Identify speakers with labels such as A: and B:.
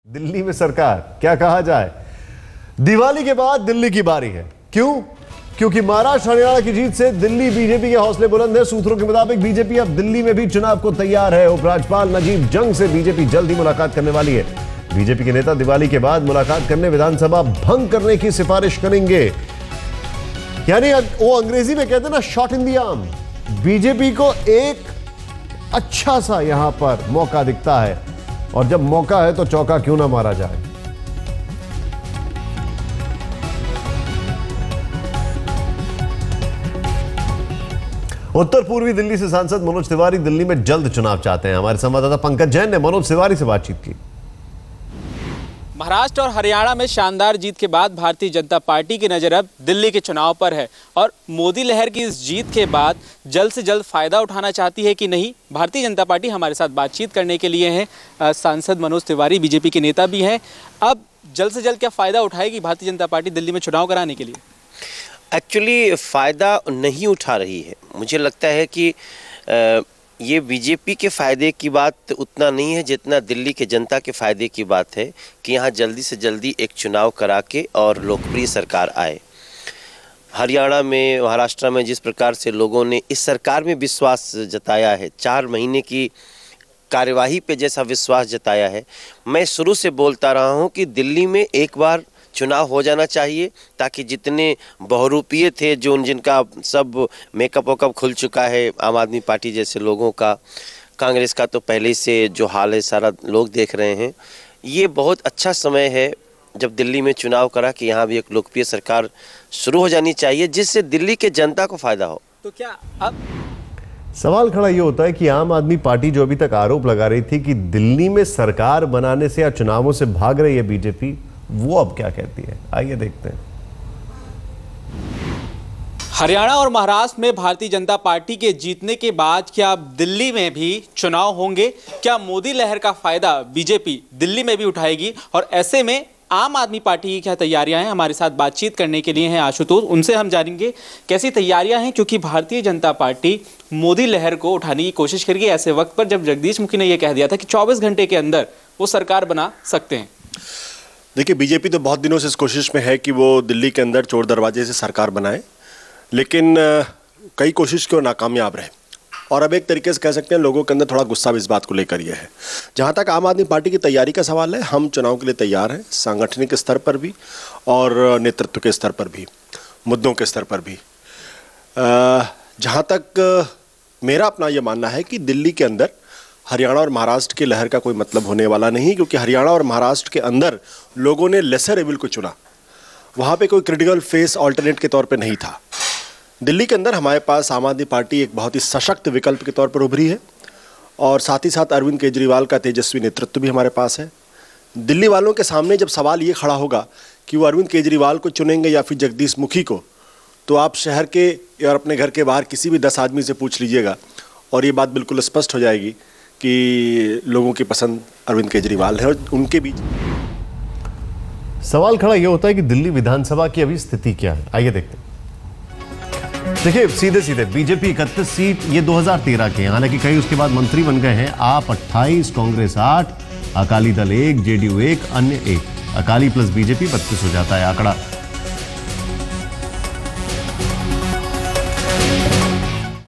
A: दिल्ली में सरकार, क्या कहा जाए। दिवाली के बाद दिल्ली की बारी है। क्यों? क्योंकि महाराष्ट्र हरियाणा की जीत से दिल्ली बीजेपी के हौसले बुलंद है। सूत्रों के मुताबिक बीजेपी अब दिल्ली में भी चुनाव को तैयार है। उपराज्यपाल नजीब जंग से बीजेपी जल्द ही मुलाकात करने वाली है। बीजेपी के नेता दिवाली के बाद मुलाकात करने विधानसभा भंग करने की सिफारिश करेंगे। यानी वो अंग्रेजी में कहते हैं ना, shot in the arm. BJP को एक अच्छा सा यहां पर मौका दिखता है, और जब मौका है तो चौका क्यों ना मारा जाए। उत्तर पूर्वी दिल्ली से सांसद मनोज तिवारी दिल्ली में जल्द चुनाव चाहते हैं। हमारे संवाददाता पंकज जैन ने मनोज तिवारी से बातचीत की।
B: महाराष्ट्र और हरियाणा में शानदार जीत के बाद भारतीय जनता पार्टी की नज़र अब दिल्ली के चुनाव पर है, और मोदी लहर की इस जीत के बाद जल्द से जल्द फायदा उठाना चाहती है कि नहीं। भारतीय जनता पार्टी हमारे साथ बातचीत करने के लिए हैं सांसद मनोज तिवारी, बीजेपी के नेता भी हैं। अब जल्द से जल्द क्या फ़ायदा उठाएगी भारतीय जनता पार्टी दिल्ली में चुनाव कराने के लिए?
C: एक्चुअली फ़ायदा नहीं उठा रही है। मुझे लगता है कि ये बीजेपी के फ़ायदे की बात उतना नहीं है जितना दिल्ली के जनता के फ़ायदे की बात है कि यहाँ जल्दी से जल्दी एक चुनाव करा के और लोकप्रिय सरकार आए। हरियाणा में, महाराष्ट्र में जिस प्रकार से लोगों ने इस सरकार में विश्वास जताया है, 4 महीने की कार्यवाही पे जैसा विश्वास जताया है, मैं शुरू से बोलता रहा हूँ कि दिल्ली में एक बार चुनाव हो जाना चाहिए, ताकि जितने बहुरूपीय थे, जिनका सब मेकअप वेकअप खुल चुका है, आम आदमी पार्टी जैसे लोगों का, कांग्रेस का तो पहले से जो हाल है सारा लोग देख रहे हैं। ये बहुत अच्छा समय है जब दिल्ली में चुनाव करा कि यहाँ भी एक लोकप्रिय सरकार शुरू हो जानी चाहिए, जिससे दिल्ली के जनता को फायदा हो।
B: तो क्या अब
A: सवाल खड़ा ये होता है कि आम आदमी पार्टी जो अभी तक आरोप लगा रही थी कि दिल्ली में सरकार बनाने से या चुनावों से भाग रही है बीजेपी, वो अब क्या कहती है, आइए देखते हैं।
B: हरियाणा और महाराष्ट्र में भारतीय जनता पार्टी के जीतने के बाद क्या अब दिल्ली में भी चुनाव होंगे? क्या मोदी लहर का फायदा बीजेपी दिल्ली में भी उठाएगी? और ऐसे में आम आदमी पार्टी की क्या तैयारियां हैं? हमारे साथ बातचीत करने के लिए हैं आशुतोष, उनसे हम जानेंगे कैसी तैयारियां हैं, क्योंकि भारतीय जनता पार्टी मोदी लहर को उठाने की कोशिश करेगी ऐसे वक्त पर जब जगदीश मुखी ने यह कह दिया था कि 24 घंटे के अंदर वो सरकार बना सकते हैं।
D: देखिए, बीजेपी तो बहुत दिनों से इस कोशिश में है कि वो दिल्ली के अंदर चोर दरवाजे से सरकार बनाए, लेकिन कई कोशिश क्यों नाकामयाब रहे। और अब एक तरीके से कह सकते हैं लोगों के अंदर थोड़ा गुस्सा भी इस बात को लेकर ये है। जहाँ तक आम आदमी पार्टी की तैयारी का सवाल है, हम चुनाव के लिए तैयार हैं, सांगठनिक स्तर पर भी और नेतृत्व के स्तर पर भी, मुद्दों के स्तर पर भी। जहाँ तक मेरा अपना ये मानना है कि दिल्ली के अंदर हरियाणा और महाराष्ट्र की लहर का कोई मतलब होने वाला नहीं, क्योंकि हरियाणा और महाराष्ट्र के अंदर लोगों ने लेसर एविल को चुना। वहाँ पे कोई क्रिटिकल फेस ऑल्टरनेट के तौर पे नहीं था। दिल्ली के अंदर हमारे पास आम आदमी पार्टी एक बहुत ही सशक्त विकल्प के तौर पर उभरी है, और साथ ही साथ अरविंद केजरीवाल का तेजस्वी नेतृत्व भी हमारे पास है। दिल्ली वालों के सामने जब सवाल ये खड़ा होगा कि वो अरविंद केजरीवाल को चुनेंगे या फिर जगदीश मुखी को, तो आप शहर के और अपने घर के बाहर किसी भी 10 आदमी से पूछ लीजिएगा और ये बात बिल्कुल स्पष्ट हो जाएगी कि लोगों की पसंद अरविंद केजरीवाल है। और उनके बीच
A: सवाल खड़ा यह होता है कि दिल्ली विधानसभा की अभी स्थिति क्या है, आइए देखते हैं। देखिए, सीधे सीधे बीजेपी 31 सीट, ये 2013 के हैं, हालांकि कई उसके बाद मंत्री बन गए हैं। आप 28, कांग्रेस 8, अकाली दल 1, जेडीयू 1, अन्य 1, अकाली प्लस बीजेपी 32 हो जाता है आंकड़ा।